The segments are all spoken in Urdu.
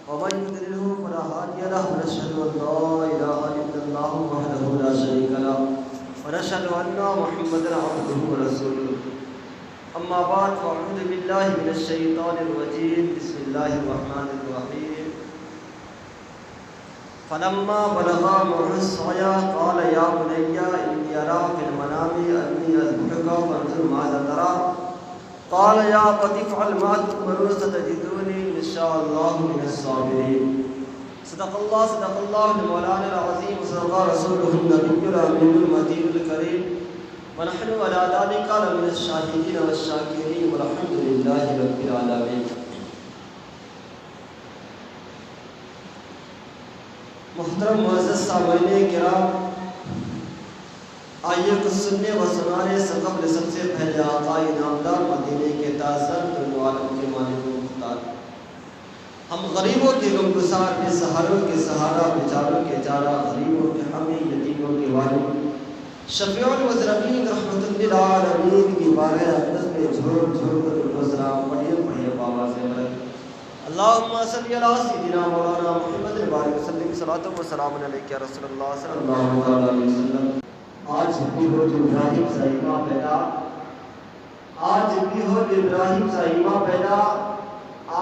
ومن يضلله فلا هادي له ونشهد أن لا إله إلا الله وحده لا شريك له ونشهد أن محمدا عبده ورسوله أما بعد فأعوذ بالله من الشيطان الرجيم بسم الله الرحمن الرحيم فلما بلغا معه السعي قال يا بني إني أرى في المنام أني أذبحك فانظر ماذا ترى قال يا أبت افعل ما تؤمر ستجدني إن شاء الله من الصابرين صدق الله مولانا العظيم وصدق رسوله النبي الأمين المجيد الكريم ونحن على ذلك لمن الشاهدين والشاكرين والحمد لله رب العالمين. محترم معزز سامعین کرام، آئیے کچھ سننے و سنانے سے قبل سب سے پہلے آقا انعامدار مدینے کے تاثر عالم کے مالک و مختار، ہم غریبوں کے غمگسار، بے سہاروں کے سہارا، بیچاروں کے چارہ، غریبوں کے حامی، یتیموں کے والد، شفیع المذنبین رحمۃ للعالمین کی بارگاہ اقدس میں جھوک جھوک کر گزرا پڑھیے بابا سے مرد اللہم صلی علی سیدنا مولانا محمد وآلہ وسلم صلاۃ و سلام علیک یا رسول اللہ صلی اللہ علیہ وسلم. آج بھی ہو جو ابراہیم صحیحہ پیدا، آج بھی ہو جو ابراہیم صحیحہ پیدا،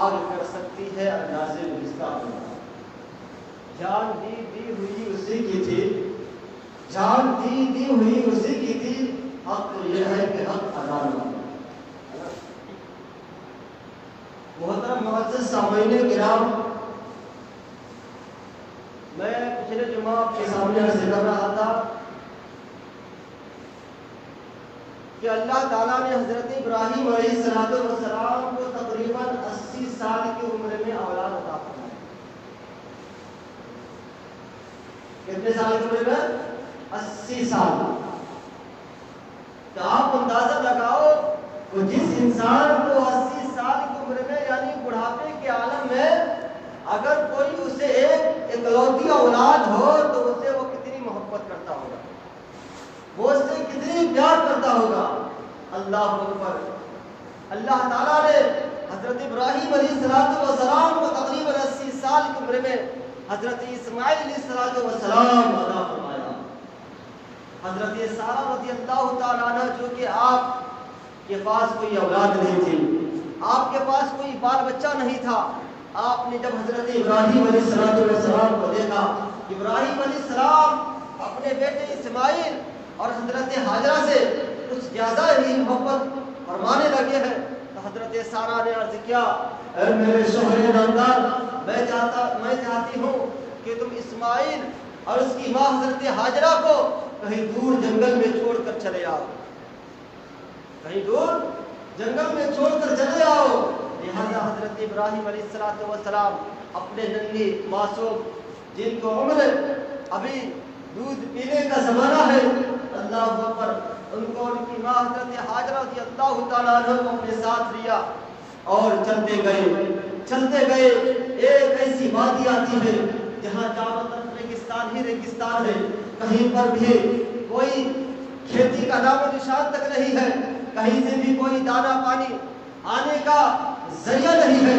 آگ کر سکتی ہے انداز گزشتہ پیدا. جان دی ہوئی اسی کی تھی، جان دی ہوئی اسی کی تھی، حق یہ ہے کہ حق ادا نہ. محترم معزز سامعین کرام، میں پچھلے جمعہ آپ کے سامنے عرض کر رہا تھا کہ اللہ تعالیٰ نے حضرت ابراہیم علیہ السلام کو تقریباً 80 سال کی عمر میں اولاد عطا فرمائی. کتنے سال کی عمر میں؟ 80 سال. تو آپ اندازہ لگاؤ کہ جس انسان کو 80 سال کی عمر میں یعنی بڑھاپے کے عالم میں اگر کوئی اسے ایک اکلوتی اولاد ہو تو اسے وہ کتنی محبت کرتا ہوگا، وہ اس سے کتنی پیار کرتا ہوگا. اللہ اکبر. اللہ تعالیٰ نے حضرت ابراہیم علیہ السلام کو تقریباً 80 سال کی عمر میں حضرت اسماعیل علیہ السلام عطا فرمایا. حضرت سارہ رضی اللہ تعالیٰ عنہ، جو کہ آپ کے پاس کوئی اولاد نہیں تھی، آپ کے پاس کوئی بال بچہ نہیں تھا، آپ نے جب حضرت ابراہیم علیہ السلام کو دیکھا، ابراہیم علیہ السلام اپنے بیٹے اسماعیل اور حضرت ہاجرہ سے کچھ زیادہ ہی محبت فرمانے لگے ہیں، تو حضرت سارہ نے عرض کیا، اے میرے شوہر نامدار، میں چاہتی ہوں کہ تم اسماعیل اور اس کی ماں حضرت ہاجرہ کو کہیں دور جنگل میں چھوڑ کر چلے آؤ، کہیں دور جنگل میں چھوڑ کر چلے آؤ. لہذا حضرت ابراہیم علیہ السلام اپنے ننھی معصوم، جن کو عمر ابھی دودھ پینے کا زمانہ ہے، اللہ اکبر، ان کو ان کی ماں حضرت ہاجرہ رضی اللہ تعالیٰ عنہ کو اپنے ساتھ لیا اور چلتے گئے. ایک ایسی وادی آتی ہے جہاں چاروں طرف ریگستان ہی ریگستان ہے، کہیں پر بھی کوئی کھیتی کا نام و نشان تک نہیں ہے، کہیں سے بھی کوئی دانا پانی آنے کا ذریعہ نہیں ہے.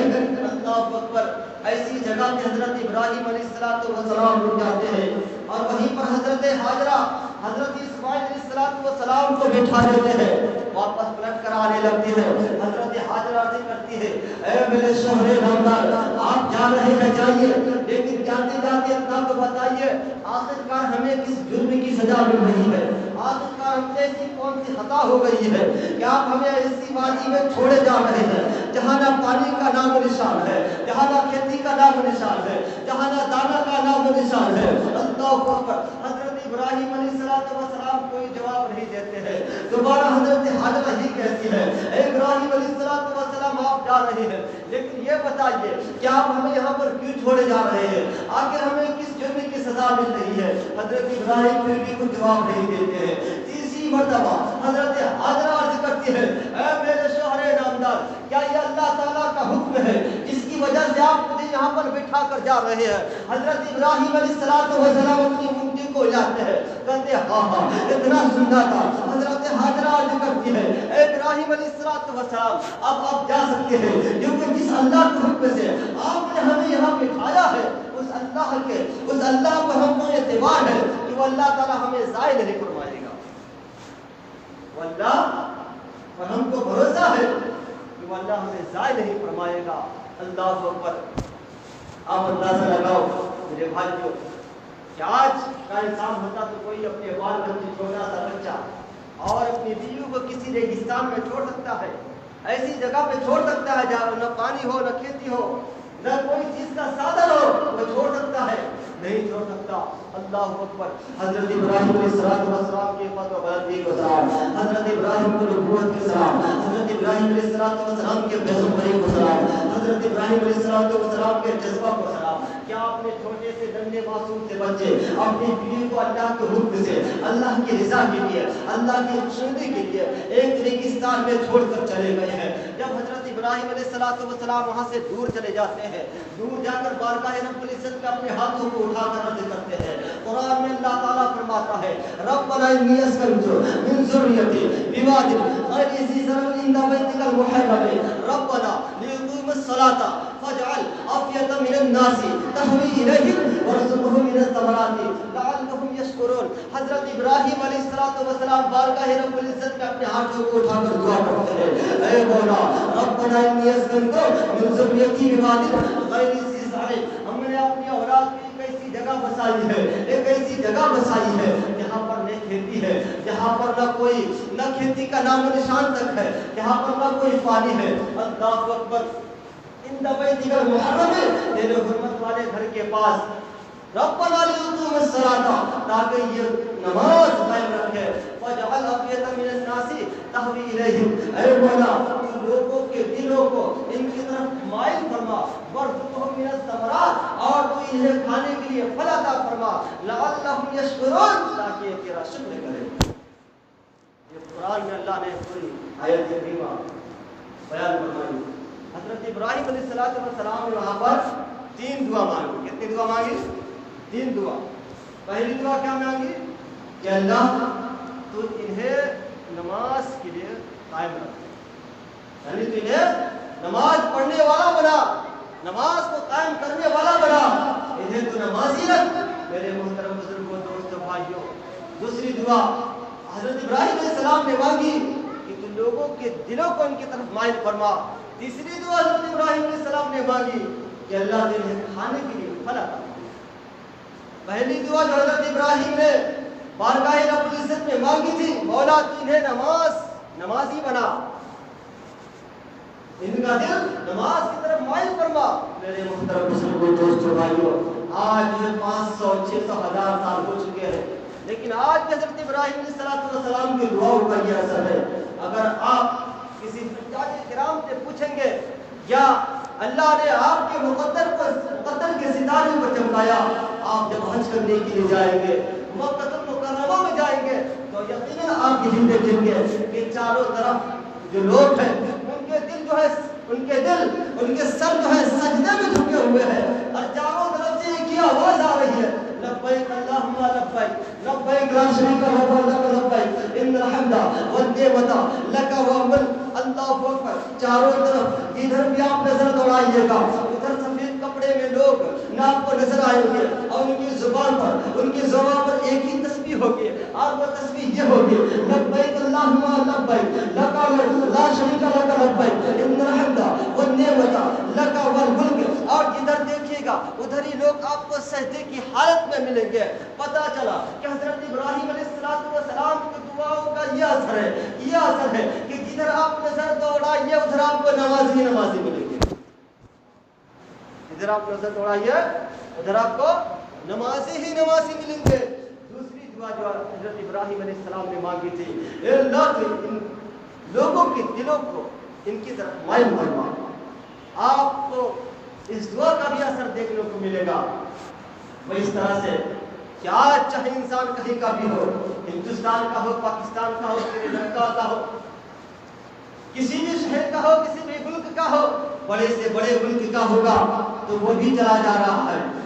اللہ اکبر. ایسی جگہ پہ حضرت ابراہیم علیہ السلام رک جاتے ہیں اور وہیں پر حضرت ہاجرہ حضرت اسماعیل علیہ السلام کو بٹھا دیتے ہیں، واپس پلٹ کر آنے لگتے ہیں. حضرت ہاجرہ عرض کرتی ہے، اے میرے شوہر نامدار، آپ جا رہے ہیں جائیے، لیکن جاتے جاتے اپنا تو بتائیے آخرکار ہمیں کس جرم کی سزا مل رہی ہے، آخرکار ہم سے ایسی کون سی خطا ہو گئی ہے کہ آپ ہمیں ایسی وادی میں چھوڑے جا رہے ہیں جہاں نہ پانی کا نام و نشان ہے، جہاں نہ کھیتی کا نام و نشان ہے، جہاں نہ دانا کا نام و نشان ہے. اللہ اکبر. حضرت ابراہیم علیہ السلام کوئی جواب نہیں دیتے ہیں. دوبارہ حضرت ہاجرہ ہی کہتی ہے، اے ابراہیم علیہ السلام آپ جا رہے ہیں، لیکن یہ بتائیے کہ آپ ہمیں یہاں پر کیوں چھوڑے جا رہے ہیں، آخر ہمیں کس جرم کی سزا مل رہی ہے. حضرت ابراہیم پھر بھی کوئی جواب نہیں دیتے ہیں. تیسری مرتبہ حضرت ہاجرہ عرض کرتی ہے، اے میرے شوہر نامدار، کیا یہ اللہ تعالیٰ کا حکم ہے جس کی وجہ سے آپ مجھے یہاں پر بٹھا کر جا رہے ہیں؟ حضرت ابراہیم علیہ السلام اپنی منگی کو ہلاتے ہیں، کہتے ہیں ہاں اتنا سننا تھا. حضرت ہاجرہ عرض کرتی ہے، اے ابراہیم علیہ السلام اب آپ جا سکتے ہیں، کیونکہ جس اللہ کے حکم سے آپ نے ہمیں یہاں بٹھا اللہ پر ہم کو اعتبار ہے کہ وہ اللہ تعالیٰ ہمیں ضائع نہیں فرمائے گا، وہ اللہ پر ہم کو بھروسہ ہے کہ وہ اللہ ہمیں ضائع نہیں فرمائے گا۔ اللہ اکبر۔ آپ اندازہ لگاؤ میرے بھائیوں کہ آج کا انسان ہوتا تو کوئی اپنے بال بچے چھوٹا سا بچہ اور اپنی بیوی کو کسی ریگستان میں چھوڑ سکتا ہے، ایسی جگہ پہ چھوڑ سکتا ہے جہاں نہ پانی ہو، نہ کھیتی ہو، نہ کوئی چیز کا سادھن ہو، وہ چھوڑ سکتا ہے؟ نہیں چھوڑ سکتا۔ اللہ اکبر۔ حضرت ابراہیم علیہ السلام کے فتح و بلندی کو سلام، حضرت ابراہیم کو نبوت کے سلام، حضرت ابراہیم علیہ السلام کے پیغمبری کو سلام، حضرت ابراہیم علیہ السلام کے جذبہ کو سلام۔ کیا اپنے چھوٹے سے ننھے معصوم سے بچے اپنی بیوی کو اللہ کے حکم سے، اللہ کی رضا کے لیے، اللہ کی خوشنودی کے لیے ایک ریگستان میں چھوڑ کر چلے گئے ہیں؟ جب حضرت ابراہیم علیہ السلام وہاں سے دور چلے جاتے ہیں، دور جا کر بارگاہ رب العزت میں اپنے ہاتھوں کو اٹھا کر عرض کرتے ہیں، قرآن میں اللہ تعالیٰ فرماتا ہے ربنا انی اسکنت من ذریتی بواد غیر ذی زرع عند بیتک المحرم ربنا لیقیموا الصلاۃ فاجعل افئدۃ من الناس تهوی الیہم وارزقهم من الثمرات لعلهم یشکرون۔ حضرت ابراہیم علیہ السلام بارگاہ رب العزت میں اپنے ہاتھوں کو اٹھا کر دعا کرتے ہیں، اے مولا ربنا انی اسکنت من ذریتی بواد غیر ذی زرع، ہم نے اپنی اولاد کی ایک ایسی جگہ بسائی ہے، ایک ایسی جگہ بسائی ہے جہاں پر نہ کھیتی ہے، جہاں پر نہ کھیتی کا نام و نشان تک ہے، جہاں پر نہ کوئی پانی ہے۔ اللہ اکبر۔ ان بیتک المحرم، تیرے حرمت والے گھر کے پاس، ربنا لیقیموا الصلاۃ، تاکہ یہ نماز قائم رکھے، فاجعل افئدۃ من الناس تهوی الیہم، اے مولا لوگوں کے دلوں کو ان کی طرف مائل فرما، وارزقهم من الثمرات، اور تو انہیں کھانے کے لیے پھل عطا فرما، لعلهم یشکرون، تاکہ یہ تیرا شکر کرے۔ یہ قرآن میں اللہ نے پوری آیت کریمہ بیان فرمائی۔ حضرت ابراہیم علیہ السلام نے وہاں پر 3 دعا مانگی۔ کتنی دعا مانگی؟ 3 دعا۔ پہلی دعا کیا مانگی کہ اللہ تو انہیں نماز کے لیے قائم رکھ، یعنی تو انہیں نماز پڑھنے والا بنا، نماز کو قائم کرنے والا بنا، انہیں تو نمازی رکھ۔ میرے محترم بزرگوں، دوستوں، بھائیوں، دوسری دعا حضرت ابراہیم علیہ السلام نے مانگی کہ تو لوگوں کے دلوں کو ان کی طرف مائل فرما۔ تیسری دعا حضرت ابراہیم علیہ السلام نے مانگی کہ اللہ نے انہیں کھانے کے لیے پھل عطا فرما۔ پہلی دعا جو حضرت ابراہیم نے بارگاہ رب العزت میں مانگی تھی، مولا تو انہیں نمازی بنا، ان کا دل نماز کی طرف مائل فرما۔ میرے محترم بزرگوں، دوستوں، بھائیوں، آج 500 600 ہزار سال ہو چکے ہیں، لیکن آج بھی حضرت ابراہیم علیہ السلام کی دعاؤں کا یہ اثر ہے۔ اگر آپ کسی حجاج کرام سے پوچھیں گے یا اللہ نے آپ کے مقدر کے ستارے کو چمکایا، آپ جب حج کرنے کے لیے جائیں گے، مکہ المکرمہ میں جائیں گے، تو یقیناً آپ یہ دیکھیں گے کہ چاروں طرف جو لوگ ہیں ان کے دل جو ہے، ان کے سر جو ہے سجدے میں جھکے ہوئے ہیں، اور چاروں طرف سے ایک ہی آواز آ رہی ہے، لبیک اللہم لبیک، لبیک لا شریک لک لبیک، ان الحمد والنعمت لک والملک۔ اللہ اکبر۔ چاروں طرف ادھر بھی آپ نظر دوڑائیے گا، ادھر سفید کپڑے میں لوگ آپ کو نظر آئیں گے، اور ان کی زبان پر ایک ہی تسبیح ہوگی، اور وہ تسبیح یہ ہوگی، لبیک اللہم لبیک، لک لا شریک لک لبیک، ان الحمد والنعمت لک والملک۔ اور جدھر دیکھیے گا ادھر ہی لوگ آپ کو سجدے کی حالت میں ملیں گے۔ پتہ چلا کہ حضرت ابراہیم علیہ السلام کی دعاؤں کا یہ اثر ہے کہ جدھر آپ نظر دوڑائیے ادھر آپ کو نمازی ملیں گے، ادھر آپ نظر دوڑائیے ادھر آپ کو نمازی ملیں گے۔ دوسری دعا جو حضرت ابراہیم علیہ السلام نے مانگی تھی، اے اللہ ان لوگوں کے دلوں کو ان کی طرف مائل فرما۔ آپ کو اس دعا کا بھی اثر دیکھنے کو ملے گا۔ وہ اس طرح سے کہ آج چاہے انسان کہیں کا بھی ہو، ہندوستان کا ہو، پاکستان کا ہو، سری لنکا کا ہو، کسی بھی شہر کا ہو، کسی بھی ملک کا ہو، بڑے سے بڑے ملک کا ہوگا تو وہ بھی چلا جا رہا ہے،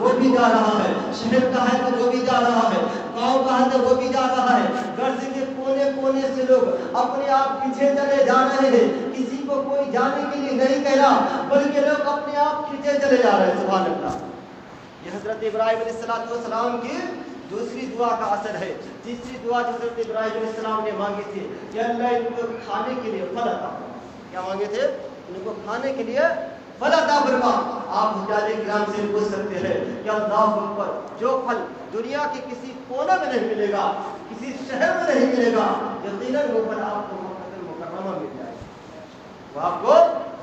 وہ بھی جا رہا ہے، شہر کا ہے تو وہ بھی جا رہا ہے، گاؤں کا ہے تو وہ بھی جا رہا ہے۔ غرض کے کونے کونے سے لوگ اپنے آپ پیچھے چلے جا رہے ہیں، کسی کو کوئی جانے کے لیے نہیں کہہ رہا، بلکہ لوگ اپنے آپ پیچھے چلے جا رہے ہیں۔ سبحان اللہ۔ یہ حضرت ابراہیم علیہ السلام کی دوسری دعا کا اثر ہے. تیسری دعا جو حضرت ابراہیم علیہ السلام نے مانگی تھی کہ اللہ ان کو کھانے کے لیے پھل عطا فرما. کیا مانگے تھے؟ ان کو کھانے کے لیے پھل عطا فرما. آپ حجاج کرام سے پوچھ سکتے ہیں کہ اللہ اکبر، جو پھل دنیا کے کسی کونے میں نہیں ملے گا، کسی شہر میں نہیں ملے گا، یقیناً وہ پھل آپ کو مکہ المکرمہ مل جائے گا، وہ آپ کو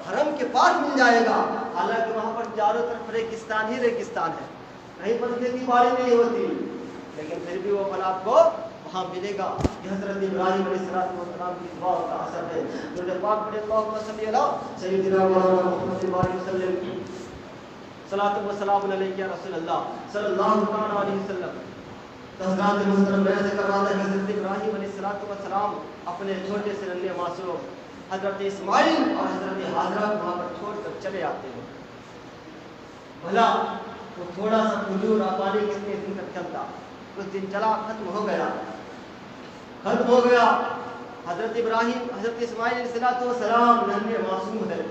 حرم کے پاس مل جائے گا. حالانکہ وہاں پر چاروں طرف ریگستان ہی ریگستان ہے، کہیں پر کھیتی باڑی نہیں ہوتی، لیکن پھر بھی وہ پھل آپ کو وہاں ملے گا. یہ حضرت ابراہیم علیہ السلام کی دعا کا اثر ہے. جو پاک بڑے اللہم صلی علی سیدنا مولانا محمد وسلم، صلاۃ و سلام علیک یا رسول اللہ صلی اللہ علیہ وسلم. حضرات محترم میں سے کرواتا ہے حضرت ابراہیم علیہ السلام اپنے چھوٹے سے ننھے معصوم حضرت اسماعیل اور حضرت حاجرہ کو وہاں پر چھوڑ کر چلے آتے ہیں. بھلا وہ تھوڑا سا کھجور اور پانی کتنے دن تک چلتا؟ کچھ دن چلا، ختم ہو گیا. حضرت ابراہیم حضرت اسماعیل علیہ السلام ننھے معصوم ہے،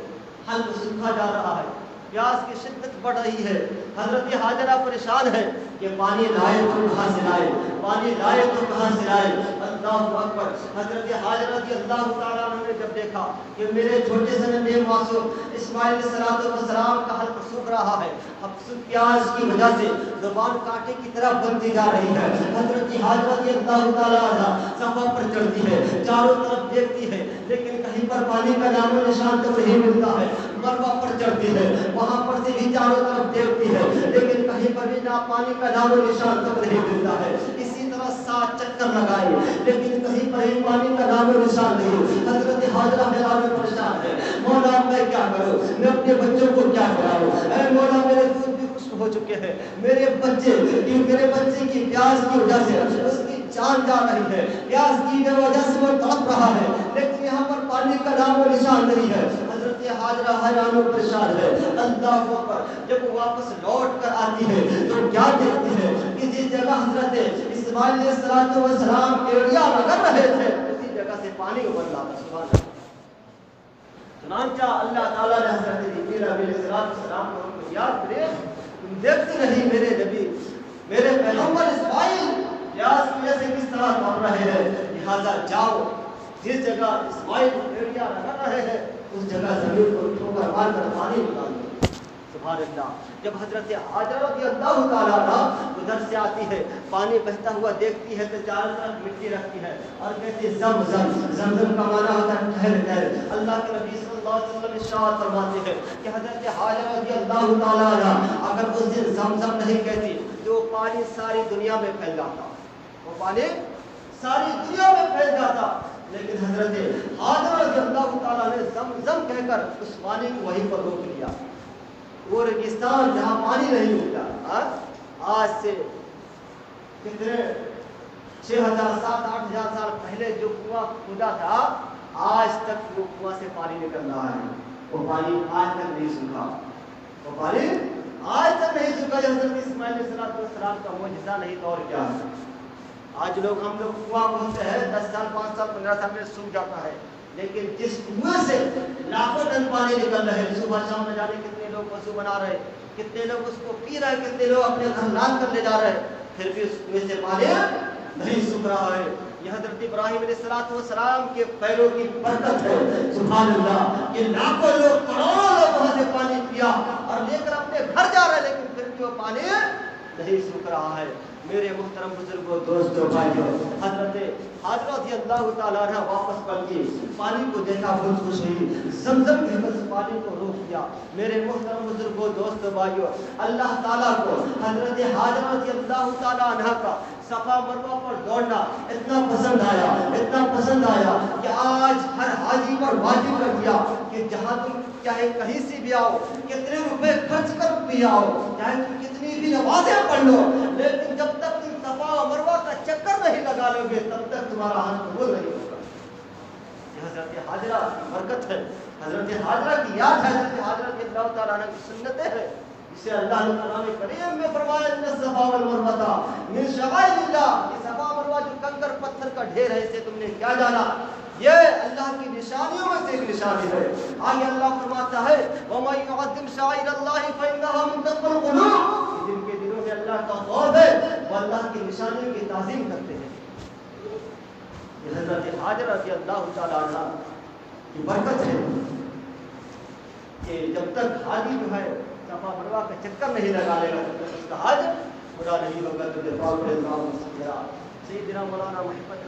حل سوکھا جا رہا ہے، پیاس کی شدت بڑھ رہی ہے. حضرت حاجرہ پریشان ہے کہ پانی لائے تو کہاں سے لائے، پانی لائے تو کہاں سے لائے. اللہ اکبر. حضرت حاجرہ رضی اللہ تعالیٰ عنہ نے جب دیکھا کہ میرے چھوٹے سے ننھے معصوم اسماعیل علیہ السلام کا حلق سوکھ رہا ہے، اب پیاس کی وجہ سے زبان کانٹے کی طرح بنتی جا رہی ہے، حضرت حاجرہ رضی اللہ تعالیٰ عنہ صفا پر چڑھتی ہے، چاروں طرف دیکھتی ہے، لیکن کہیں پر پانی کا نام و نشان تو نہیں ملتا ہے. مروا پر چڑھتی ہے، وہاں پر سے بھی چاروں طرف دیکھتی ہے، لیکن کہیں پر بھی نہ پانی کا نام و نشان تک نہیں ملتا ہے. اسی طرح 7 چکر لگائے، لیکن کہیں پر ہی پانی کا نام و نشان نہیں. حضرت حاجرہ حیران میں پریشان ہے، مولا میں کیا کروں، میں اپنے بچوں کو کیا کراؤں، اے مولا میرے دودھ بھی خشک ہو چکے ہیں، میرے بچے کی پیاس کی وجہ سے اس کی جان جا رہی ہے، پیاس کی وجہ سے وہ تڑپ رہا ہے، لیکن یہاں پر پانی کا نام و نشان نہیں ہے. حضرت حاجرہ حیران و پریشان ہے. اللہ اکبر. جب وہ واپس لوٹ کر آتی ہے تو کیا دیکھتی ہے کہ جس جگہ حضرت اسماعیل علیہ السلام ایڑیا رگڑ رہے تھے اسی جگہ سے پانی ابل رہا تھا. سبحان اللہ. چنانچہ اللہ تعالیٰ نے حضرت جبریل علیہ السلام کو یاد کرے، تم دیکھتے نہیں میرے نبی میرے پیغمبر اسماعیل پیاس کی وجہ سے کس طرح مر رہے ہیں، لہٰذا جاؤ جس جگہ اسماعیل ایڑیا رگڑ رہے ہیں اس جگہ زمین کو ٹھوکر مار کر پانی نکال دو. سبحان اللہ. جب حضرت حاجرہ رضی اللہ تعالیٰ عنہ ادھر سے آتی ہے، پانی بہتا ہوا دیکھتی ہے تو چاروں طرف مٹی رکھتی ہے اور کہتی ہے زمزم کا معنی ہوتا ہے ٹھہر ٹھہر. اللہ کے نبی صلی اللہ علیہ وسلم ارشاد فرماتے ہیں کہ حضرت حاجرہ رضی اللہ تعالیٰ عنہ اگر اس دن زمزم نہیں کہتی تو پانی ساری دنیا میں پھیل جاتا، وہ پانی ساری دنیا میں پھیل جاتا. لیکن حضرت حاجرہ رضی اللہ تعالیٰ نے زمزم کہہ کر اس پانی کو وہیں پر روک لیا. وہ ریگستان جہاں پانی نہیں ملتا، آج سے کتنے 6000 7-8 سال پہلے جو کنواں کھودا تھا آج تک وہ کنواں سے پانی نکل رہا ہے. وہ پانی آج تک نہیں سوکھا، وہ پانی آج تک نہیں سوکھا. حضرت اسماعیل علیہ السلام کا معجزہ نہیں تو اور کیا ہے. آج ہم لوگ کنواں بولتے ہیں 10 سال 5 سال 15 سال میں سوکھ جاتا ہے، لیکن جس کنویں سے لاکھوں ٹن پانی نکل رہے ہیں، صبح شام میں جانے کتنے لوگ وضو بنا رہے، کتنے لوگ اس کو پی رہے، کتنے لوگ اپنے گھر لان کر لے جا رہے، پھر بھی اس کنویں سے پانی نہیں سوکھ رہا ہے. یہ حضرت ابراہیم علیہ السلام کے پیروں کی برکت ہے. سبحان اللہ. یہ لاکھوں لوگ کروڑوں لوگ وہاں سے پانی پیا اور لے کر اپنے گھر جا رہے، لیکن پھر بھی وہ پانی نہیں سوکھ رہا ہے. میرے محترم بزرگوں دوستوں بھائیوں، حضرت حاجرہ رضی اللہ تعالیٰ عنہ واپس پلٹی، پانی کو دیکھا بہت خوش ہوئی، زمزم کہہ کر پانی کو روک دیا. میرے محترم بزرگوں دوستوں بھائیوں، اللہ تعالیٰ کو حضرت حاجرہ رضی اللہ تعالیٰ عنہ کا صفا مروہ پر دوڑنا اتنا پسند آیا کہ آج ہر حاجی پر واجب کر دیا کہ جہاں تم چاہے کہیں سے بھی آؤ، کتنے روپے خرچ کر بھی آؤ، چاہے تم کتنی بھی نمازیں پڑھ لو، لیکن جب تک تم صفا و مروہ کا چکر نہیں لگا لو گے تب تک تمہارا حج قبول نہیں ہوگا. یہ حضرت حاجرہ کی برکت ہے، حضرت حاجرہ کی یاد ہے، حضرت حاجرہ کی اللہ تعالیٰ عنہ کی سنتیں ہیں. اسے اللہ تعالیٰ نے کریم میں فرمایا ان الصفا والمروہ من شعائر اللہ. یہ صفا مروہ جو کنکر پتھر کا ڈھیر ہے اسے تم نے کیا جانا، یہ اللہ کی نشانیوں میں سے ایک نشانی ہے. آگے اللہ فرماتا ہے وَمَن يُعَظِّمْ شَعَائِرَ اللَّهِ فَإِنَّهَا مِن تَقْوَى الْقُلُوبِ. جن کے اللہ کا خوف ہے وہ اللہ کی نشانیوں کی تعظیم کرتے ہیں. یہ حضرت حاجر رضی اللہ تعالیٰ عنہ کی برکت ہے کہ جب تک حاجی جو ہے صفا مروا کا چکر نہیں لگا لے گا تب تک اس کا حج پورا نہیں ہوگا. سیدنا مولانا محمد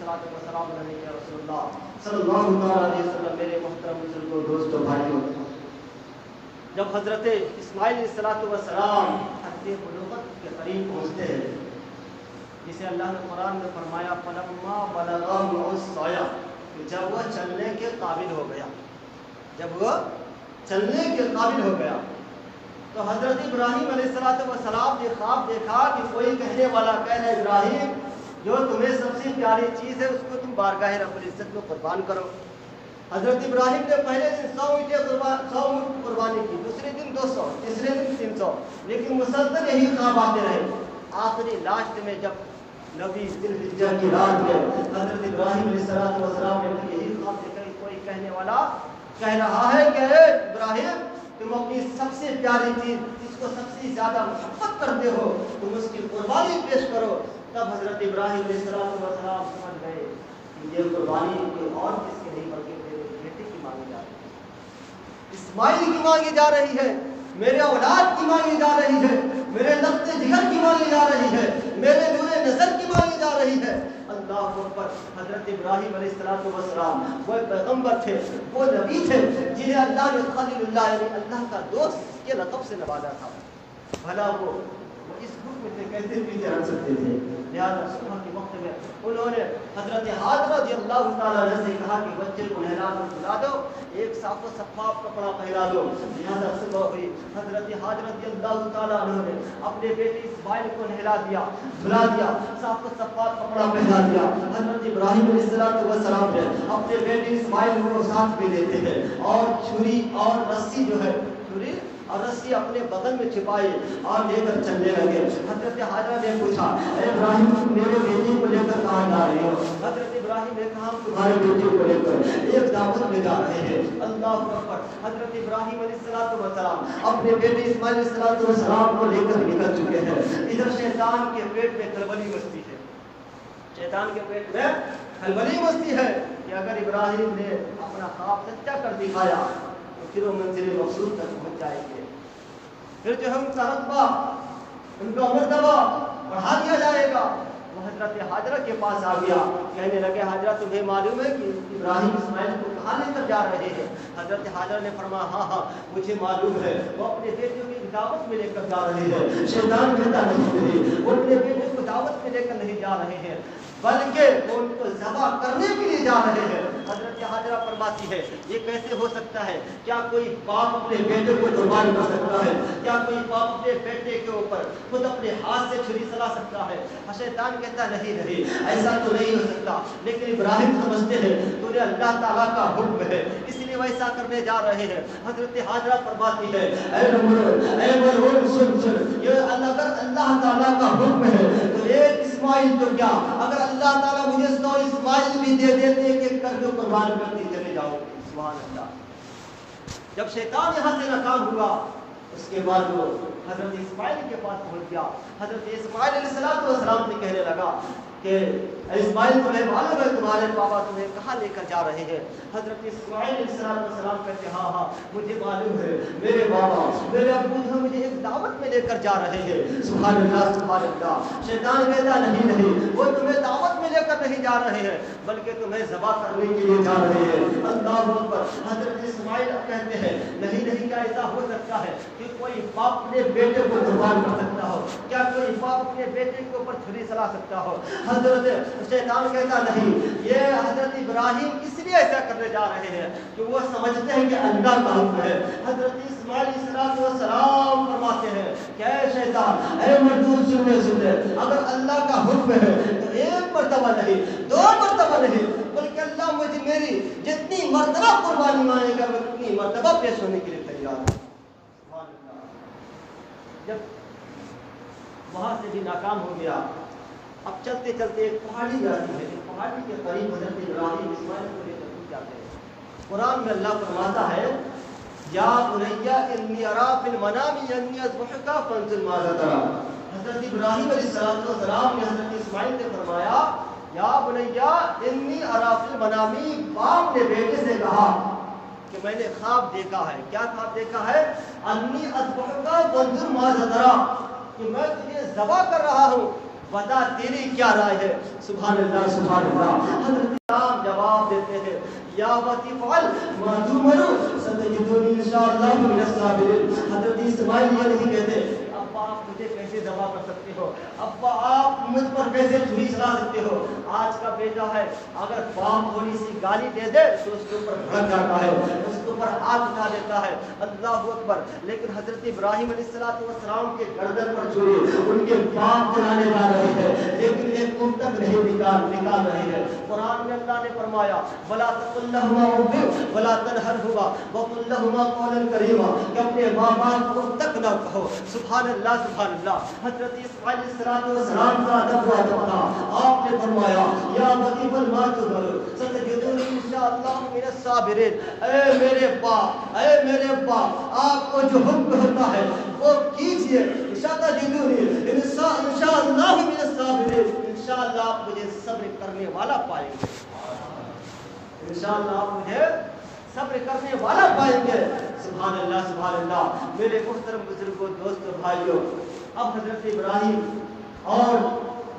السلام علیہ رسول اللہ صلی اللہ علیہ وسلم. میرے محترم بزرگوں دوستوں بھائیوں، جب حضرت اسماعیل علیہ السلام حد بلوغت کے قریب پہنچتے ہیں، جسے اللہ نے قرآن میں فرمایا فلما بلغا معه السعی، جب وہ چلنے کے قابل ہو گیا، جب وہ چلنے کے قابل ہو گیا تو حضرت ابراہیم علیہ السلام نے خواب دیکھا کہ کوئی کہنے والا کہہ رہا ہے ابراہیم جو تمہیں سب سے پیاری چیز ہے اس کو تم بارگاہ رب العزت میں قربان کرو. حضرت ابراہیم نے پہلے دن 100 اونٹ قربانی کی، دوسرے دن 200، تیسرے دن 300، لیکن مسلسل یہی خواب آتے رہے. آخری لاسٹ میں جب نبی ذوالحجہ کی رات میں حضرت ابراہیم علیہ السلام نے یہی خواب دیکھا کہ کوئی کہنے والا کہہ رہا ہے کہ ابراہیم تم اپنی سب سے پیاری چیز جس کو سب سے زیادہ محبت کرتے ہو تم اس کی قربانی پیش کرو. تب حضرت ابراہیم علیہ السلام سمجھ گئے کہ یہ قربانی کوئی اور کس کی نہیں بلکہ میرے بیٹے کی مانگی جا رہی ہے، اسماعیل کی مانگی جا رہی ہے، میرے اولاد کی مانگی جا رہی ہے، میرے لفظ جگر کی مانگی جا رہی ہے، میرے نور نظر کی مانگی جا رہی ہے. اللہ اکبر. حضرت ابراہیم علیہ السلام وہ پیغمبر تھے، وہ نبی تھے جنہیں اللہ نے خلیل اللہ یعنی اللہ کا دوست کے لقب سے نوازا تھا. بھلا وہ اس گروپ میں سے کیسے پیچھے ہٹ سکتے تھے؟ لہٰذا صبح کے وقت میں انہوں نے حضرت حاجر رضی اللہ تعالیٰ عنہ سے کہا کہ بچے کو نہلا کر سلا دو، ایک صاف و شفاف کپڑا پہنا دو. لہٰذا صبح ہوئی، حضرت حاجر رضی اللہ تعالیٰ عنہ نے اپنے بیٹے اسماعیل کو نہلا دیا، سلا دیا، صاف و شفاف کپڑا پہنا دیا. حضرت ابراہیم علیہ السلام نے اپنے بیٹے اسماعیل کو ساتھ میں لیتے ہیں اور چھری اور رسی جو ہے، چھری اور رسی اپنے بغل میں چھپائی اور لے کر چلنے لگے. حضرت حاجرہ نے پوچھا اے ابراہیم تم میرے بیٹے کو لے کر کہاں جا رہے ہو؟ حضرت ابراہیم نے کہا تمہارے بیٹے کو لے کر ایک دعوت میں جا رہے ہیں. اللہ اکبر. حضرت ابراہیم علیہ السلام اپنے بیٹے اسماعیل علیہ السلام کو لے کر نکل چکے ہیں. ادھر شیطان کے پیٹ میں کھلبلی مستی ہے، شیطان کے پیٹ میں کھلبلی مستی ہے کہ اگر ابراہیم نے اپنا خواب سچا کر دکھایا تو پھر وہ منزل مقصود تک پہنچ جائیں گے، پھر جو ہے ان کا رتبہ ان کا مرتبہ بڑھا دیا جائے گا. وہ حضرت حاجرہ کے پاس آ گیا، کہنے لگے حاجرہ تمہیں معلوم ہے کہ ابراہیم اسماعیل کو کہاں لے کر جا رہے ہیں؟ حضرت حاجرہ نے فرمایا ہاں ہاں مجھے معلوم ہے، وہ اپنے بیٹے کی دعوت میں لے کر جا رہے ہیں. شیطان کہتا نہیں، وہ اپنے بیٹے کو دعوت میں لے کر نہیں جا رہے ہیں بلکہ وہ ان کو ذبح کرنے کے لیے جا رہے ہیں. حضرت حاجرہ فرماتی ہے یہ کیسے ہو سکتا ہے؟ کیا کوئی باپ اپنے بیٹے کو قربان کر سکتا ہے؟ کیا کوئی باپ اپنے بیٹے کے اوپر خود اپنے ہاتھ سے چھری چلا سکتا ہے؟ شیطان کہتا نہیں ایسا تو نہیں ہو سکتا، لیکن ابراہیم سمجھتے ہیں تو یہ اللہ تعالیٰ کا حکم ہے اس لیے وہ ایسا کرنے جا رہے ہیں. حضرت حاجرہ فرماتی ہے اے مرحوم سن، یہ اگر اللہ تعالیٰ کا حکم ہے تو ایک اسماعیل تو کیا، اگر اللہ تعالیٰ مجھے 100 اسماعیل بھی دے دیتے ایک کر کے قربان کرتے چلے جاؤ. سبحان اللہ. جب شیطان یہاں سے ناکام ہوا اس کے بعد وہ حضرت اسماعیل کے پاس پہنچ گیا. حضرت اسماعیل علیہ السلام سے کہنے لگا کہ اسماعیل تمہیں معلوم ہے تمہارے بابا تمہیں کہاں لے کر جا رہے ہیں؟ حضرت اسماعیل علیہ السلام کہتے ہاں ہاں مجھے معلوم ہے، میرے بابا میرے ابو جو مجھے ایک دعوت میں لے کر جا رہے ہیں. سبحان اللہ سبحان اللہ. شیطان کہتا نہیں وہ تمہیں دعوت میں لے کر نہیں جا رہے ہیں بلکہ تمہیں ذبح کرنے کے لیے جا رہے ہیں. اللہ اکبر. حضرت اسماعیل کہتے ہیں نہیں کیا ایسا ہو سکتا ہے کہ کوئی باپ اپنے بیٹے کو قربان کر سکتا ہو؟ کیا کوئی باپ اپنے بیٹے کے اوپر چھری چلا سکتا ہو؟ حضرت شیطان کہتا نہیں، یہ حضرت ابراہیم اس لیے ایسا کرنے جا رہے ہیں کہ وہ سمجھتے ہیں کہ اللہ کا حکم ہے. حضرت اسماعیل علیہ السلام فرماتے ہیں کہ اے شیطان اے مردود سننے اگر اللہ کا حکم ہے تو ایک مرتبہ نہیں 2 مرتبہ نہیں بلکہ اللہ مجھے میری جتنی مرتبہ قربانی مانگے گا میں اتنی مرتبہ پیش ہونے کے لیے تیار ہوں. جب وہاں سے بھی ناکام ہو گیا اب چلتے چلتے ایک پہاڑی آتی ہے، ایک پہاڑی کے قریب حضرت ابراہیم اسماعیل کو لے کر جاتے ہیں. قرآن میں اللہ فرماتا ہے یا بنیا انی ارا فی المنام انی اذبحک فانظر ماذا ترى. حضرت ابراہیم علیہ السلام نے حضرت اسماعیل نے فرمایا یا بنیا انی ارا فی المنام. باپ نے بیٹے سے کہا کہ میں نے خواب دیکھا ہے. کیا خواب دیکھا ہے؟ انی اذبحک فانظر ماذا ترى, کہ میں تجھے ذبح کر رہا ہوں, بتا تیری کیا رائے ہے. سبحان اللہ سبحان اللہ. حضرت اسلام جواب دیتے ہیں یا وتی فعل ما تمر ستجدونی انشاءاللہ من الصابرین. حضرت اسماعیل یہ نہیں کہتے ابا آپ مجھے کیسے ذبح کر سکتے ہو, ابا آپ مجھ پر کیسے چھری چلا سکتے ہو. آج کا بیٹا ہے اگر باپ تھوڑی سی گالی دے دے تو اس کے اوپر بھڑک جاتا ہے, اس کے اوپر آگ اٹھا دیتا ہے. اللہ اکبر. لیکن حضرت ابراہیم علیہ السلام کے گردن پر چھری ان کے باپ چلانے جا رہے ہیں, لیکن ایک کم تک نہیں نکال رہے ہیں. قرآن میں اللہ نے فرمایا ولا تقل لهما اف ولا تنهرهما وقل لهما قولا کریما, کہ اپنے ماں باپ کو تک نہ کہو. سبحان اللہ سبحان اللہ. حضرت اسماعیل علیہ السلام کا ادب و ادب تھا. آپ نے فرمایا یا وطیب الماتبر ستجدونی انشاءاللہ من الصابرین. اے میرے باپ, اے میرے باپ, آپ کو جو حکم ہوتا ہے وہ کیجئے. ستجدونی انشاءاللہ من الصابرین. انشاءاللہ آپ مجھے صبر کرنے والا پائیں گے. انشاءاللہ آپ مجھے صبر کرنے والا پائیں گے. سبحان اللہ سبحان اللہ. میرے محترم بزرگوں, دوستوں, بھائیوں, اب حضرت ابراہیم اور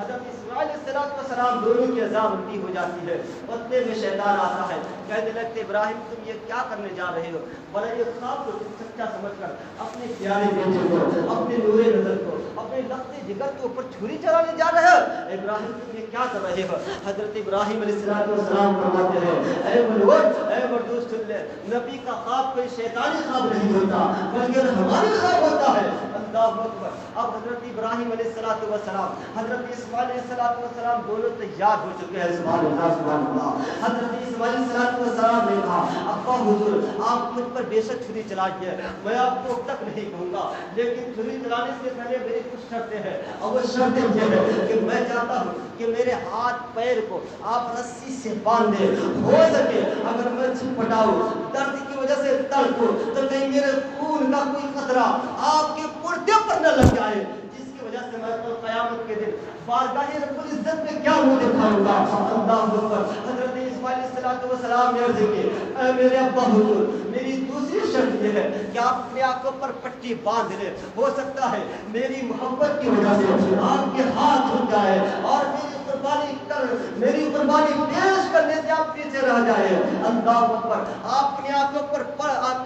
حضرت اسماعیل علیہ السلام دونوں کی عذاب الٹی ہو جاتی ہے. اتنے میں شیطان آتا ہے, کہنے لگتے ابراہیم تم یہ کیا کرنے جا رہے ہو, بڑا یہ خواب کو تم سچا سمجھ کر اپنے پیارے بیٹے کو, اپنے نور نظر کو, اپنے لخت جگر کے اوپر چھری چلانے جا رہے ہو. ابراہیم تم یہ کیا کر رہے ہو. حضرت ابراہیم علیہ السلام فرماتے ہیں اے ملوک, اے مردود سن لے, نبی کا خواب کوئی شیطانی خواب نہیں ہوتا بلکہ ہماری خواب ہوتا ہے. اللہ اکبر. اب حضرت ابراہیم علیہ السلام, حضرت اسماعیل علیہ السلام دونوں تیار ہو چکے ہیں. سبحان اللہ سبحان اللہ. حضرت اسماعیل علیہ السلام نے کہا ابا حضور آپ مجھ پر بے شک چھری چلائیے, میں آپ کو تک نہیں کہوں گا, لیکن چھری چلانے سے پہلے میری کچھ شرطیں ہیں. اور وہ شرطیں یہ ہے کہ میں چاہتا ہوں کہ میرے ہاتھ پیر کو آپ رسی سے باندھ دیں. ہو سکے اگر میں چھٹپٹاؤں, درد کی وجہ سے تڑپوں, تو کہیں میرے خون کا کوئی قطرہ آپ کے پردے پر نہ لگ جائے, جس کی وجہ سے میں کل قیامت کے دن بارگاہ رب العزت میں کیا منہ دکھاؤں گا. اللہ اکبر. حضرت اسماعیل علیہ السلام نے عرض کی اے میرے ابا حضور میری دوسری شرط یہ ہے کہ آپ اپنے آنکھوں پر پٹی باندھ لیں. ہو سکتا ہے میری محبت کی وجہ سے آپ کے ہاتھ چھوٹ جائے اور میری قربانی پیش کرنے سے آپ پیچھے رہ جائے. اللہ اکبر. آپ اپنے آنکھوں پر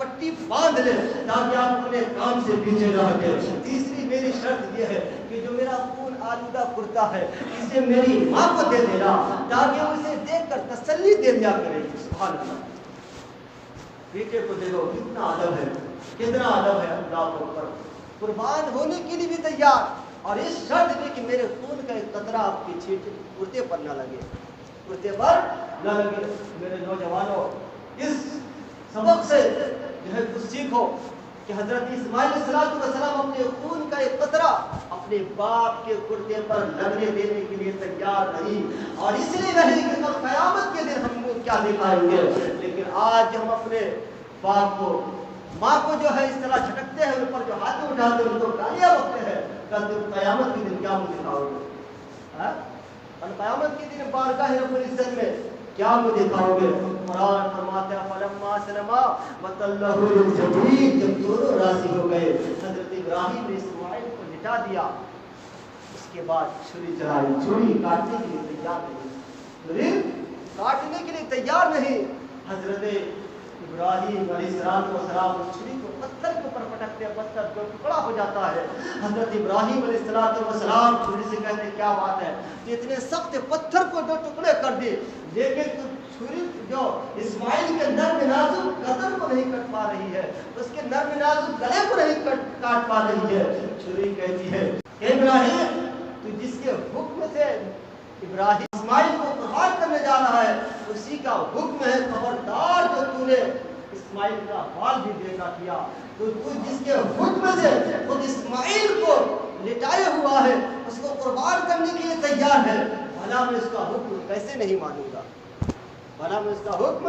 پٹی باندھ لیں تاکہ آپ اپنے کام سے پیچھے رہ گئے. تیسری میری شرط یہ ہے کہ جو میرا خون آلودہ کرتا ہے اسے میری ماں کو دے دینا تاکہ اسے دیکھ کر تسلی دے دیا کرے. سبحان اللہ. بیٹے کو دیکھو کتنا ادب ہے, کتنا ادب ہے. اللہ اکبر. قربان ہونے کے لیے بھی تیار, اور اس شرط میں کہ میرے خون کا ایک قطرہ آپ کی چھینٹ کرتے پر نہ لگے, کرتے پر نہ لگے. میرے نوجوانوں, اس سبق سے جو ہے کچھ سیکھو کہ حضرت اسماعیل علیہ السلام اپنے خون کا ایک قطرہ اپنے باپ کے کرتے پر لگنے دینے کے لیے تیار نہیں, اور اس لیے نہیں کہ کل قیامت کے دن ہم کو کیا دکھائیں گے. لیکن آج ہم اپنے باپ کو, ماں کو جو ہے اس طرح جھٹکتے ہیں, ان پر جو ہاتھ اٹھاتے ہیں, ان کو گالیاں بکتے ہیں, کل تم قیامت کے دن کیا منہ دکھاؤ گے. اور قیامت کے دن بارگاہ رب العزت میں کیا منہ دکھاؤ گے. قرآن فرماتا ہے فلما سلما وتلہ للجبین, جب دونوں راضی ہو گئے حضرت ابراہیم نے اسماعیل کو لٹا دیا. اس کے بعد چھری چلائی, چھری کاٹنے کے لیے تیار نہیں, چھری کاٹنے کے لیے تیار نہیں. حضرت ابراہیم علیہ السلام چھری کو پتھر کے اوپر پٹکتے ہیں, پتھر جو ٹکڑا ہو جاتا ہے. حضرت ابراہیم علیہ السلام چھری سے کہتے ہیں کیا بات ہے, اتنے سخت پتھر کو جو ٹکڑے کر دی, لیکن چھری جو اسماعیل کے نرم نازک گردن کو نہیں کٹ پا رہی ہے, اس کے نرم نازک گلے کو نہیں کاٹ پا رہی ہے. چھری کہتی ہے کہ ابراہیم تو جس کے حکم سے ابراہیم اسماعیل کو قربان کرنے جا رہا ہے اسی کا حکم ہے, خبردار جو تو نے اسماعیل کا بال بھی دیکھا کیا, تو جس کے حکم سے خود اسماعیل کو لٹائے ہوا ہے, اس کو قربان کرنے کے لیے تیار ہے, بھلا میں اس کا حکم کیسے نہیں مانوں گا, بھلا میں اس کا حکم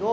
2